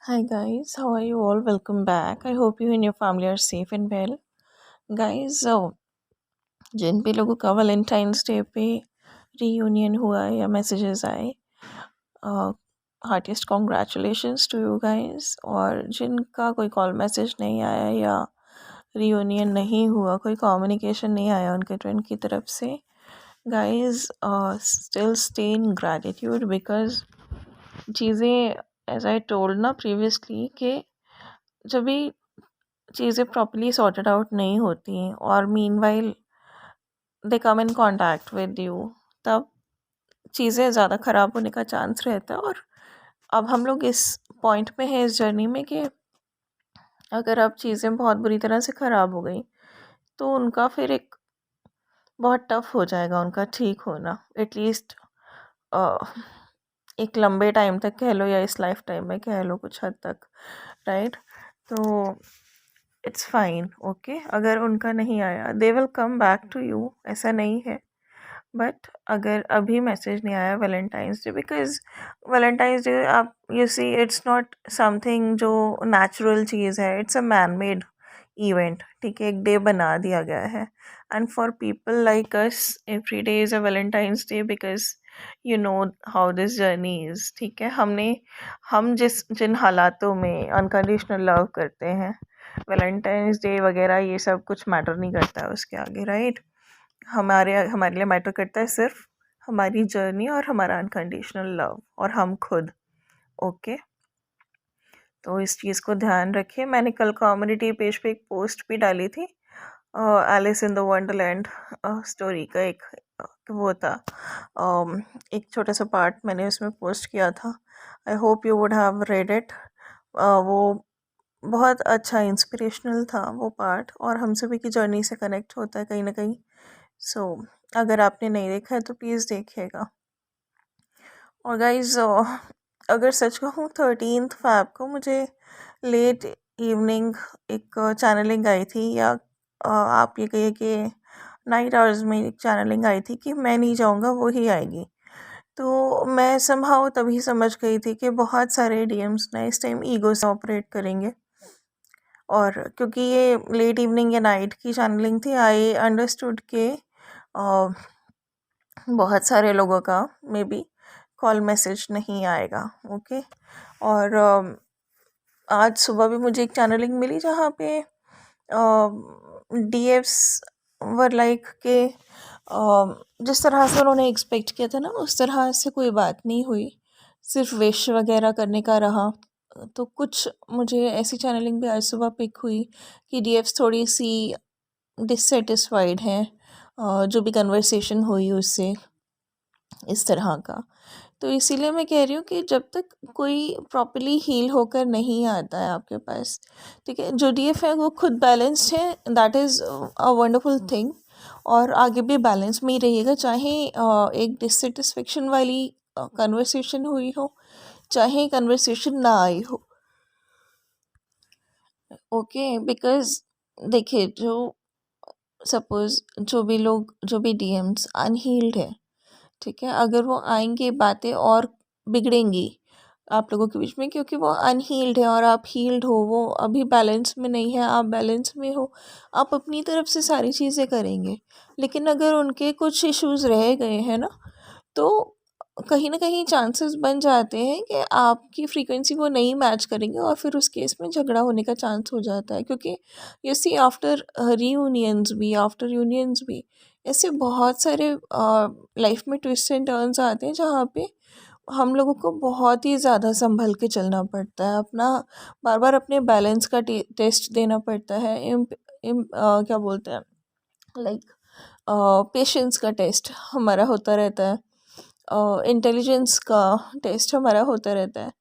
Hi guys, how are you all? Welcome back. I hope you and your family are safe and well. Guys, जिन भी लोगों का Valentine's day पे reunion हुआ या messages आए, heartiest congratulations to you guys. और जिनका कोई कॉल मैसेज नहीं आया या रीयूनियन नहीं हुआ, कोई कम्युनिकेशन नहीं आया उनके ट्रेंड की तरफ से, guys still stay in gratitude because चीज़ें एज आई टोल्ड ना प्रीवियसली कि जब भी चीज़ें प्रॉपर्ली सॉर्टेड आउट नहीं होती और meanwhile they come in contact with you, तब चीज़ें ज़्यादा ख़राब होने का चांस रहता है। और अब हम लोग इस पॉइंट पे हैं इस जर्नी में कि अगर अब चीज़ें बहुत बुरी तरह से ख़राब हो गई तो उनका फिर एक बहुत टफ हो जाएगा उनका ठीक होना, एटलीस्ट एक लंबे टाइम तक कह लो या इस लाइफ टाइम में कह लो कुछ हद तक, राइट। तो इट्स फाइन, ओके। अगर उनका नहीं आया they will come back to you, ऐसा नहीं है। बट अगर अभी मैसेज नहीं आया Valentine's Day, because Valentine's Day आप you see it's not something जो नेचुरल चीज़ है, it's a man made event, ठीक है। एक डे बना दिया गया है and for people like us every day is a Valentine's Day because you know how this journey is, ठीक है। हम जिन हालातों में अनकंडीशनल लव करते हैं, वैलेंटाइंस डे वगैरह ये सब कुछ मैटर नहीं करता है उसके आगे, राइट। हमारे हमारे लिए मैटर करता है सिर्फ हमारी जर्नी और हमारा अनकंडीशनल लव और हम खुद, ओके। तो इस चीज़ को ध्यान रखिए। मैंने कल कम्युनिटी पेज पे एक पोस्ट भी डाली थी, Alice in the wonderland story का एक वो था, एक छोटा सा पार्ट मैंने उसमें पोस्ट किया था। I hope you would have read it. वो बहुत अच्छा इंस्पिरेशनल था वो पार्ट, और हम सभी की जर्नी से कनेक्ट होता है कहीं ना कहीं। सो अगर आपने नहीं देखा है तो प्लीज़ देखिएगा। और गाइज अगर सच कहूँ 13 फैब को मुझे लेट इवनिंग एक चैनलिंग आई थी, या आप ये कहिए कि नाइट आवर्स में एक चैनलिंग आई थी कि मैं नहीं जाऊँगा वो ही आएगी। तो मैं समहाउ तभी समझ गई थी कि बहुत सारे डीएम्स ना इस टाइम ईगो से ऑपरेट करेंगे। और क्योंकि ये लेट इवनिंग या नाइट की चैनलिंग थी, आई अंडरस्टूड के बहुत सारे लोगों का मे बी कॉल मैसेज नहीं आएगा, ओके। और आज सुबह भी मुझे एक चैनलिंग मिली जहाँ पे डीएफ्स वर लाइक के जिस तरह से उन्होंने एक्सपेक्ट किया था ना उस तरह से कोई बात नहीं हुई, सिर्फ विश वगैरह करने का रहा। तो कुछ मुझे ऐसी चैनलिंग भी आज सुबह पिक हुई कि डीएफ्स थोड़ी सी डिससेटिस्फाइड हैं, जो भी कन्वर्सेशन हुई उससे, इस तरह का। तो इसीलिए मैं कह रही हूँ कि जब तक कोई प्रॉपर्ली हील होकर नहीं आता है आपके पास, ठीक है, जो डीएफ है वो खुद बैलेंस्ड है, that is a wonderful thing. और आगे भी बैलेंस में ही रहिएगा, चाहे एक डिससेटिस्फेक्शन वाली कन्वर्सेशन हुई हो, चाहे कन्वर्सेशन ना आई हो, ओके। बिकॉज देखिए, जो सपोज जो भी डीएम्स अनहील्ड है, ठीक है, अगर वो आएंगे बातें और बिगड़ेंगी आप लोगों के बीच में, क्योंकि वो अनहील्ड है और आप हील्ड हो, वो अभी बैलेंस में नहीं है, आप बैलेंस में हो। आप अपनी तरफ से सारी चीज़ें करेंगे, लेकिन अगर उनके कुछ इश्यूज रह गए हैं ना, तो कहीं ना कहीं चांसेस बन जाते हैं कि आपकी फ्रीक्वेंसी वो नहीं मैच करेंगे, और फिर उस केस में झगड़ा होने का चांस हो जाता है। क्योंकि यू सी आफ्टर रीयूनियंस भी, आफ्टर यूनियंस भी, ऐसे बहुत सारे लाइफ में ट्विस्ट एंड टर्न्स आते हैं जहाँ पे हम लोगों को बहुत ही ज़्यादा संभल के चलना पड़ता है, अपना बार बार अपने बैलेंस का टेस्ट देना पड़ता है। क्या बोलते हैं, लाइक पेशेंस का टेस्ट हमारा होता रहता है, इंटेलिजेंस का टेस्ट हमारा होता रहता है।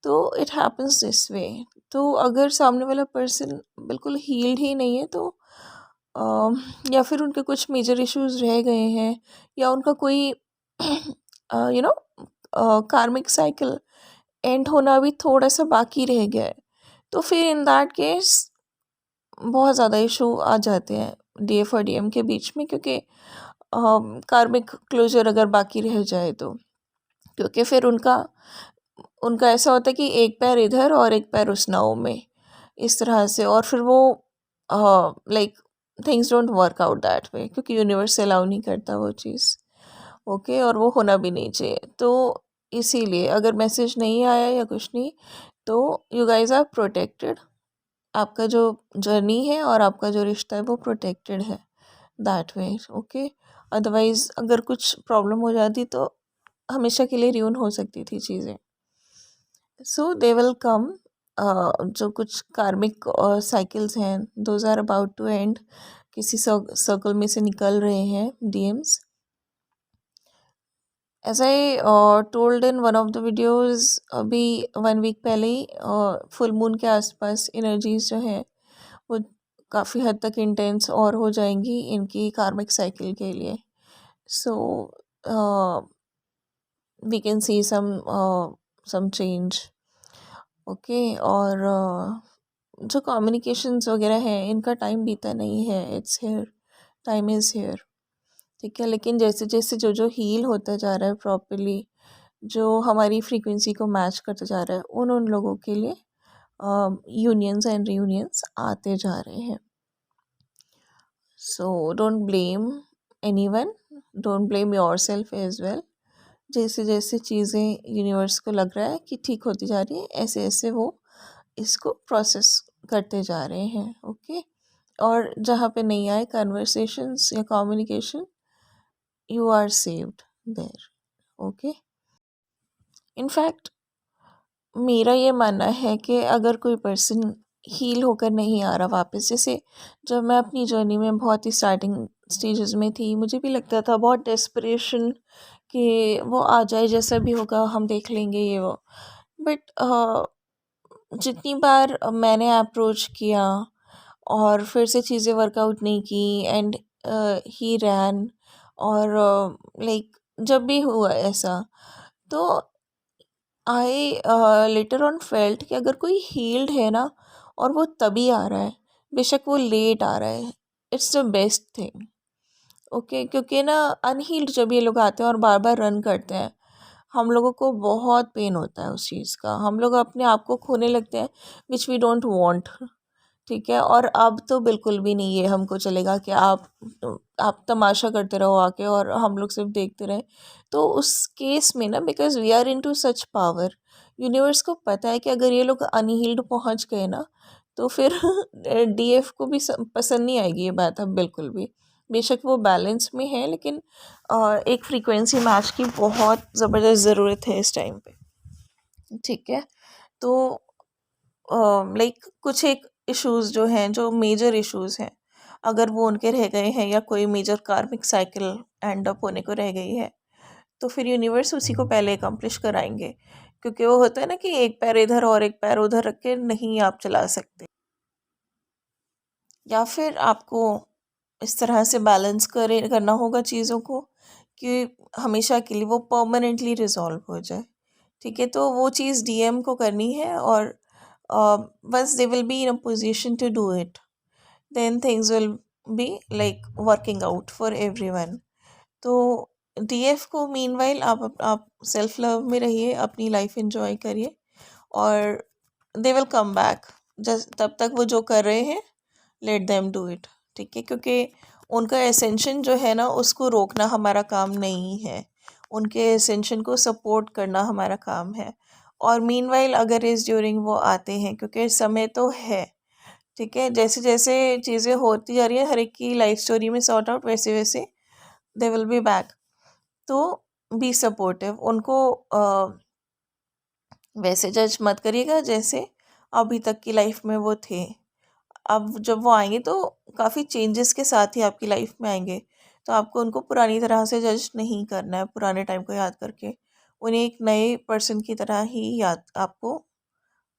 तो इट हैपन्स दिस वे। तो अगर सामने वाला पर्सन बिल्कुल हील्ड ही नहीं है, तो या फिर उनके कुछ मेजर इश्यूज रह गए हैं, या उनका कोई यू नो कार्मिक साइकिल एंड होना भी थोड़ा सा बाकी रह गया है, तो फिर इन दैट केस बहुत ज़्यादा इशू आ जाते हैं डीएफ और डीएम के बीच में। क्योंकि कार्मिक क्लोजर अगर बाकी रह जाए तो, क्योंकि फिर उनका उनका ऐसा होता है कि एक पैर इधर और एक पैर उस नाव में, इस तरह से। और फिर वो like things don't work out that way, क्योंकि यूनिवर्स अलाउ नहीं करता वो चीज़। ओके, और वो होना भी नहीं चाहिए। तो इसीलिए अगर मैसेज नहीं आया या कुछ नहीं, तो यू गाइज आर प्रोटेक्टेड। आपका जो जर्नी है और आपका जो रिश्ता है वो प्रोटेक्टेड है दैट वे। ओके, अदरवाइज अगर कुछ प्रॉब्लम हो जाती तो हमेशा के लिए रियून हो सकती थी चीज़ें। So they will come. जो कुछ कार्मिक साइकिल्स हैं, those are about to end. किसी सर्कल में से निकल रहे हैं DMs. As I told in one of the videos, अभी 1 वीक पहले ही फुल मून के आसपास एनर्जीज जो हैं वो काफ़ी हद तक इंटेंस और हो जाएंगी इनकी कार्मिक साइकिल के लिए। So we can see some change. Okay, और जो कम्युनिकेशंस वगैरह हैं इनका टाइम बीता नहीं है, it's here, time is here. ठीक है, लेकिन जैसे जैसे जो जो हील होता जा रहा है प्रॉपरली, जो हमारी फ्रीक्वेंसी को मैच करता जा रहा है, उन उन लोगों के लिए यूनियंस एंड रीयूनियंस आते जा रहे हैं। So don't blame anyone, don't blame yourself as well. जैसे जैसे चीज़ें यूनिवर्स को लग रहा है कि ठीक होती जा रही है, ऐसे ऐसे वो इसको प्रोसेस करते जा रहे हैं। ओके, और जहाँ पे नहीं आए कन्वर्सेशंस या communication, you are saved there. Okay, in fact मेरा ये मानना है कि अगर कोई पर्सन हील होकर नहीं आ रहा वापस, जैसे जब मैं अपनी जर्नी में बहुत ही स्टार्टिंग स्टेजेस में थी, मुझे भी लगता था बहुत डेस्परेशन कि वो आ जाए, जैसा भी होगा हम देख लेंगे ये वो। बट जितनी बार मैंने अप्रोच किया और फिर से चीज़ें वर्कआउट नहीं की, एंड ही रैन, और लाइक जब भी हुआ ऐसा, तो आई लेटर ऑन फेल्ट कि अगर कोई हील्ड है ना और वो तभी आ रहा है, बेशक वो लेट आ रहा है, it's the best thing. Okay, क्योंकि ना अनहील्ड जब ये लोग आते हैं और बार बार रन करते हैं, हम लोगों को बहुत पेन होता है उस चीज़ का। हम लोग अपने आप को खोने लगते हैं, विच वी डोंट वांट। ठीक है, और अब तो बिल्कुल भी नहीं ये हमको चलेगा कि आप तमाशा करते रहो आके और हम लोग सिर्फ देखते रहें। तो उस केस में ना, because we are into such power, universe को पता है कि अगर ये लोग अनहील्ड पहुंच गए ना, तो फिर डीएफ को भी पसंद नहीं आएगी ये बात अब बिल्कुल भी। बेशक वो बैलेंस में है, लेकिन एक फ्रीक्वेंसी मैच की बहुत ज़बरदस्त ज़रूरत है इस टाइम पे। ठीक है, तो लाइक कुछ एक इश्यूज जो हैं, जो मेजर इश्यूज हैं, अगर वो उनके रह गए हैं या कोई मेजर कार्मिक साइकिल एंड अप होने को रह गई है, तो फिर यूनिवर्स उसी को पहले अकम्प्लिश कराएंगे। क्योंकि वो होता है ना कि एक पैर इधर और एक पैर उधर रख के नहीं आप चला सकते, या फिर आपको इस तरह से बैलेंस करना होगा चीज़ों को कि हमेशा के लिए वो परमानेंटली रिजॉल्व हो जाए। ठीक है, तो वो चीज़ डीएम को करनी है, और once they will be in a position to do it, then things will be like working out for everyone. तो डीएफ को मीनवाइल आप सेल्फ लव में रहिए, अपनी लाइफ एंजॉय करिए, और दे विल कम बैक। जस्ट तब तक वो जो कर रहे हैं, लेट देम डू इट। ठीक है, क्योंकि उनका एसेंशन जो है ना, उसको रोकना हमारा काम नहीं है, उनके एसेंशन को सपोर्ट करना हमारा काम है। और मीनवाइल अगर इस ड्यूरिंग वो आते हैं, क्योंकि समय तो है। ठीक है, जैसे जैसे चीज़ें होती जा रही है हर एक की लाइफ स्टोरी में सॉर्ट आउट, वैसे वैसे दे विल बी बैक। तो बी सपोर्टिव उनको। वैसे जज मत करिएगा जैसे अभी तक की लाइफ में वो थे। अब जब वो आएंगे तो काफ़ी चेंजेस के साथ ही आपकी लाइफ में आएंगे, तो आपको उनको पुरानी तरह से जज नहीं करना है, पुराने टाइम को याद करके उन्हें एक नए पर्सन की तरह ही याद आपको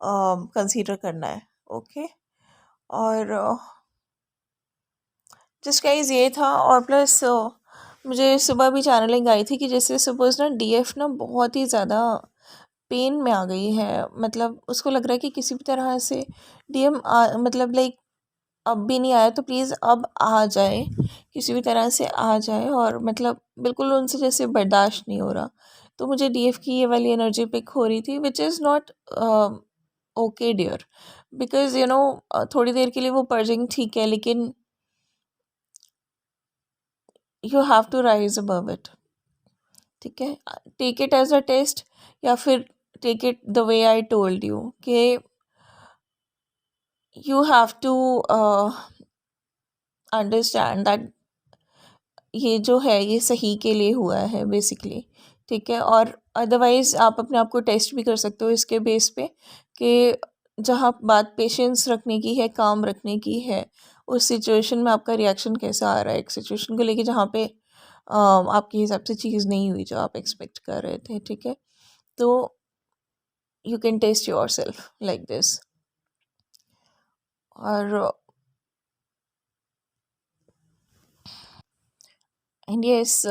कंसीडर करना है। ओके, और जस्ट गाइज ये था। और प्लस मुझे सुबह भी चैनलिंग आई थी कि जैसे सपोज ना डीएफ ना बहुत ही ज़्यादा पेन में आ गई है, मतलब उसको लग रहा है कि किसी भी तरह से डीएम मतलब लाइक अब भी नहीं आया तो प्लीज़ अब आ जाए, किसी भी तरह से आ जाए, और मतलब बिल्कुल उनसे जैसे बर्दाश्त नहीं हो रहा। तो मुझे डीएफ की ये वाली एनर्जी पिक हो रही थी, which is not okay dear, because you know थोड़ी देर के लिए वो पर्जिंग ठीक है, लेकिन you have to rise above it. ठीक है, take it as a test, या फिर take it the way I told you कि you have to understand that ये जो है ये सही के लिए हुआ है बेसिकली। ठीक है, और अदरवाइज आप अपने आप को टेस्ट भी कर सकते हो इसके बेस पे कि जहाँ बात पेशेंस रखने की है, काम रखने की है, उस सिचुएशन में आपका रिएक्शन कैसा आ रहा है एक सिचुएशन को लेके जहाँ पे आपके हिसाब से चीज़ नहीं हुई जो आप एक्सपेक्ट कर रहे थे। ठीक है, तो you can test yourself like this. और and yes,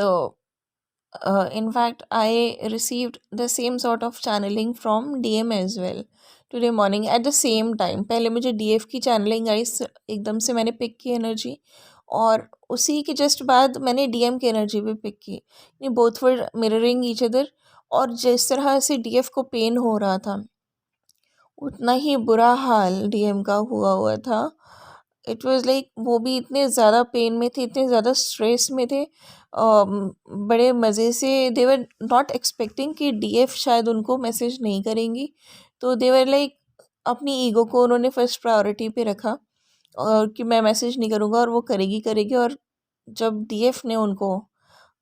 in fact, I received the same sort of channeling from DM as well today morning at the same time. पहले मुझे DF की channeling आई, एकदम से मैंने पिक की energy, और उसी के जस्ट बाद मैंने DM की एनर्जी भी पिक की। ये both were mirroring each other, और जिस तरह से DF को पेन हो रहा था उतना ही बुरा हाल DM का हुआ था। इट वाज लाइक वो भी इतने ज़्यादा पेन में थे, इतने ज़्यादा स्ट्रेस में थे। बड़े मज़े से दे वर नॉट एक्सपेक्टिंग कि डीएफ शायद उनको मैसेज नहीं करेंगी, तो दे वर लाइक अपनी ईगो को उन्होंने फर्स्ट प्रायोरिटी पे रखा, और कि मैं मैसेज नहीं करूँगा और वो करेगी करेगी। और जब डीएफ ने उनको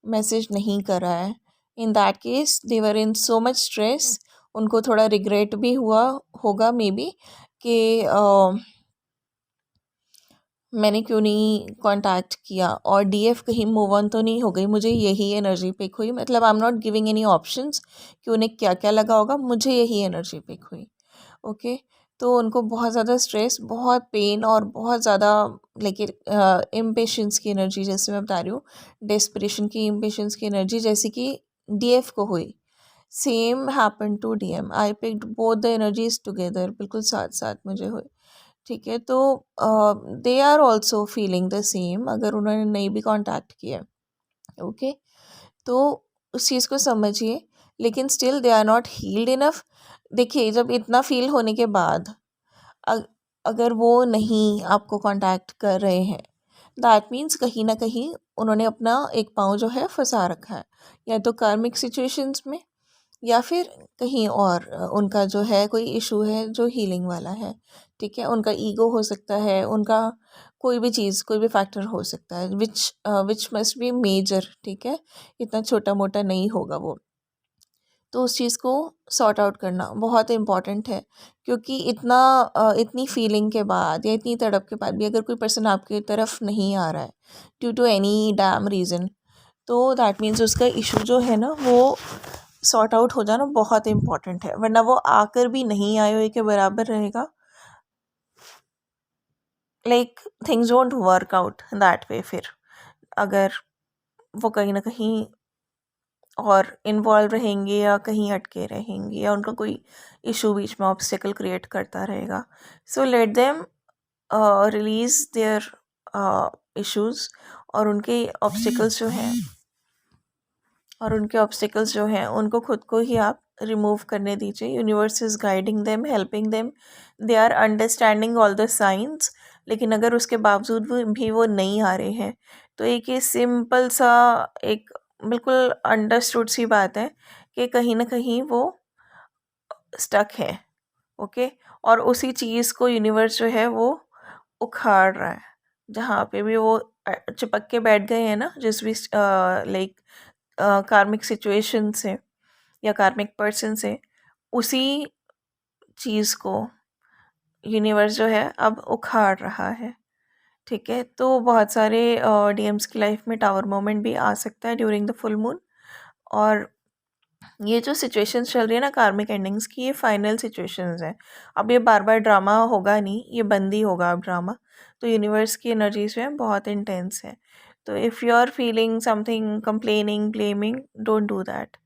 मैसेज नहीं करा है, in that case they were in so much stress. उनको थोड़ा रिग्रेट भी हुआ होगा मे बी कि मैंने क्यों नहीं कांटेक्ट किया, और डीएफ कहीं मूव ऑन तो नहीं हो गई। मुझे यही एनर्जी पिक हुई, मतलब I am not giving any options कि उन्हें क्या क्या लगा होगा, मुझे यही एनर्जी पिक हुई। ओके, तो उनको बहुत ज़्यादा स्ट्रेस, बहुत पेन, और बहुत ज़्यादा लेकिन इम्पेशेंस की एनर्जी, जैसे मैं बता रही हूँ, डेस्परेशन की, इम्पेशेंस की एनर्जी जैसे कि डीएफ को हुई, same happen to DM. I picked both the energies together, बिल्कुल साथ साथ मुझे हुई। ठीक है, तो they are also feeling the same, अगर उन्होंने नहीं भी कांटेक्ट किया। ओके, तो उस चीज़ को समझिए, लेकिन still they are not healed enough. देखिए, जब इतना फील होने के बाद अग, अगर वो नहीं आपको कांटेक्ट कर रहे हैं, दैट मीन्स कहीं ना कहीं उन्होंने अपना एक पाँव जो है फंसा रखा है, या तो कार्मिक सिचुएशंस में, या फिर कहीं और उनका जो है कोई इशू है जो हीलिंग वाला है। ठीक है, उनका ईगो हो सकता है, उनका कोई भी चीज़, कोई भी फैक्टर हो सकता है, विच मस्ट बी मेजर। ठीक है, इतना छोटा मोटा नहीं होगा वो। तो उस चीज़ को सॉर्ट आउट करना बहुत इम्पॉर्टेंट है, क्योंकि इतनी फीलिंग के बाद या इतनी तड़प के बाद भी अगर कोई पर्सन आपकी तरफ नहीं आ रहा है due to any damn reason, तो दैट मीन्स उसका इशू जो है ना वो सॉर्ट आउट हो जाना बहुत इम्पॉर्टेंट है, वरना वो आकर भी नहीं आए हुए के बराबर रहेगा। Like things don't work out that way फिर, अगर वो कहीं ना कहीं और इन्वॉल्व रहेंगे, या कहीं अटके रहेंगे, या उनका कोई इशू बीच में ऑब्स्टिकल क्रिएट करता रहेगा। So let them release there issues, और उनके ऑब्स्टिकल्स जो हैं उनको खुद को ही आप रिमूव करने दीजिए। Universe is guiding them, helping them, they are understanding all the science. लेकिन अगर उसके बावजूद भी वो नहीं आ रहे हैं, तो एक ये सिंपल सा, एक बिल्कुल अंडरस्टूड सी बात है कि कहीं ना कहीं वो स्टक है। ओके, और उसी चीज़ को यूनिवर्स जो है वो उखाड़ रहा है। जहाँ पे भी वो चिपक के बैठ गए हैं ना, जिस भी लाइक कार्मिक सिचुएशन से या कार्मिक पर्सन से, उसी चीज़ को यूनिवर्स जो है अब उखाड़ रहा है। ठीक है, तो बहुत सारे डीएम्स की लाइफ में टावर मोमेंट भी आ सकता है ड्यूरिंग द फुल मून। और ये जो सिचुएशंस चल रही है ना कार्मिक एंडिंग्स की, ये फाइनल सिचुएशंस हैं। अब ये बार बार ड्रामा होगा नहीं, ये बंद ही होगा अब ड्रामा। तो यूनिवर्स की एनर्जीज जो है बहुत इंटेंस है। तो if you are feeling something, complaining, blaming, don't do that.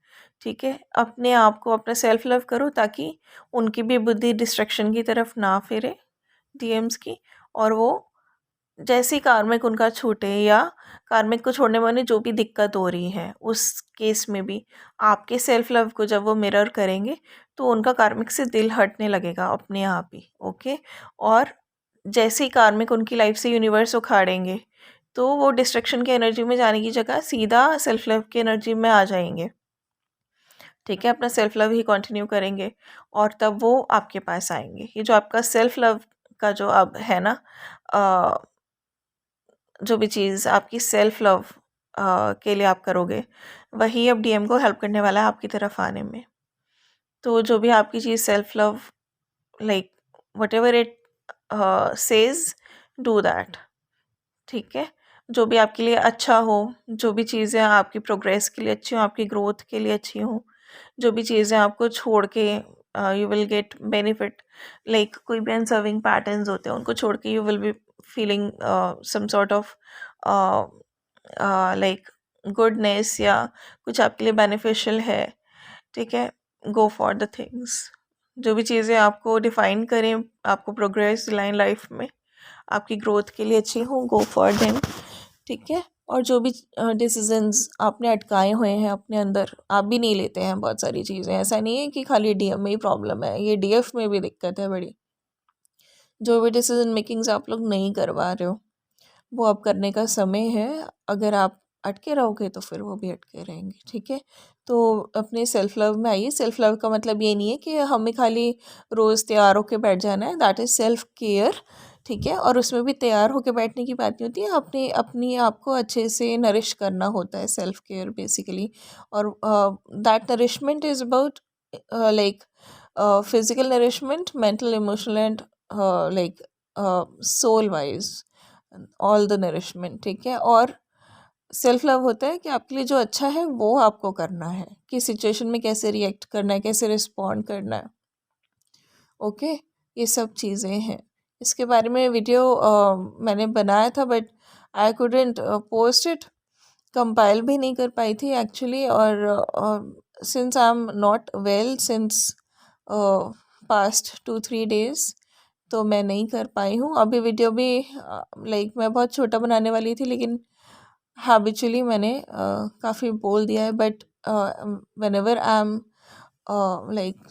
ठीक है, अपने आप को, अपना सेल्फ लव करो, ताकि उनकी भी बुद्धि डिस्ट्रक्शन की तरफ ना फिरे, डीएम्स की, और वो जैसे ही कार्मिक उनका छूटे या कार्मिक को छोड़ने में उन्हें जो भी दिक्कत हो रही है, उस केस में भी आपके सेल्फ लव को जब वो मिरर करेंगे तो उनका कार्मिक से दिल हटने लगेगा अपने आप ही। ओके। और जैसे ही कार्मिक उनकी लाइफ से यूनिवर्स उखाड़ेंगे तो वो डिस्ट्रक्शन की एनर्जी में जाने की जगह सीधा सेल्फ लव की एनर्जी में आ जाएंगे। ठीक है, अपना सेल्फ लव ही कंटिन्यू करेंगे और तब वो आपके पास आएंगे। ये जो आपका सेल्फ लव का जो अब है ना, जो भी चीज़ आपकी सेल्फ लव के लिए आप करोगे, वही अब डीएम को हेल्प करने वाला है आपकी तरफ आने में। तो जो भी आपकी चीज़ self love, like whatever it says, do that. ठीक है, जो भी आपके लिए अच्छा हो, जो भी चीज़ें आपकी प्रोग्रेस के लिए अच्छी हो, आपकी ग्रोथ के लिए अच्छी हो, जो भी चीज़ें आपको छोड़ के you will get benefit, like कोई भी अनसर्विंग पैटर्न्स होते हैं उनको छोड़ के you will be feeling some sort of like goodness या कुछ आपके लिए बेनिफिशियल है। ठीक है, गो फॉर द थिंग्स। जो भी चीज़ें आपको डिफाइन करें, आपको प्रोग्रेस लाइन लाइफ में आपकी ग्रोथ के लिए अच्छी हो, गो फॉर देम। ठीक है, और जो भी डिसीजंस आपने अटकाए हुए हैं अपने अंदर, आप भी नहीं लेते हैं बहुत सारी चीज़ें। ऐसा नहीं है कि खाली डीएम में ही प्रॉब्लम है, ये डीएफ में भी दिक्कत है बड़ी। जो भी डिसीजन मेकिंग्स आप लोग नहीं करवा रहे हो वो अब करने का समय है। अगर आप अटके रहोगे तो फिर वो भी अटके रहेंगे। ठीक है, तो अपने सेल्फ लव में आइए। सेल्फ लव का मतलब ये नहीं है कि हमें खाली रोज़ तैयार होके बैठ जाना है, दैट इज़ सेल्फ केयर। ठीक है, और उसमें भी तैयार होके बैठने की बात नहीं होती है, अपनी अपनी आप को अच्छे से नरिश करना होता है, सेल्फ केयर बेसिकली। और that nourishment is about like physical nourishment, mental, emotional and like soul wise, all the nourishment. ठीक है, और सेल्फ लव होता है कि आपके लिए जो अच्छा है वो आपको करना है, कि सिचुएशन में कैसे रिएक्ट करना है, कैसे रिस्पॉन्ड करना है। ओके, ये सब चीज़ें हैं। इसके बारे में वीडियो मैंने बनाया था but I couldn't post it, compile भी नहीं कर पाई थी एक्चुअली। और since I am not well since past 2-3 days, तो मैं नहीं कर पाई हूँ अभी। वीडियो भी लाइक मैं बहुत छोटा बनाने वाली थी, लेकिन हैबिचुअली मैंने काफ़ी बोल दिया है। But when ever I am like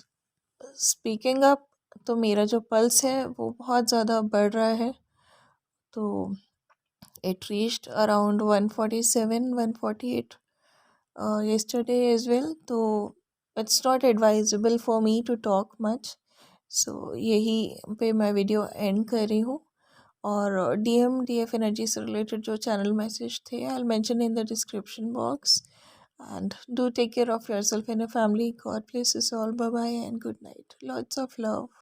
speaking up, तो मेरा जो पल्स है वो बहुत ज़्यादा बढ़ रहा है। तो it reached around 147-148 yesterday as well। तो it's not advisable for me to talk much. So यही पे मैं वीडियो एंड कर रही हूँ। और डीएम डीएफ एनर्जी से रिलेटेड जो चैनल मैसेज थे, I will mention in the description box. And do take care of yourself and your family. God bless you all. Bye bye and good night. Lots of love.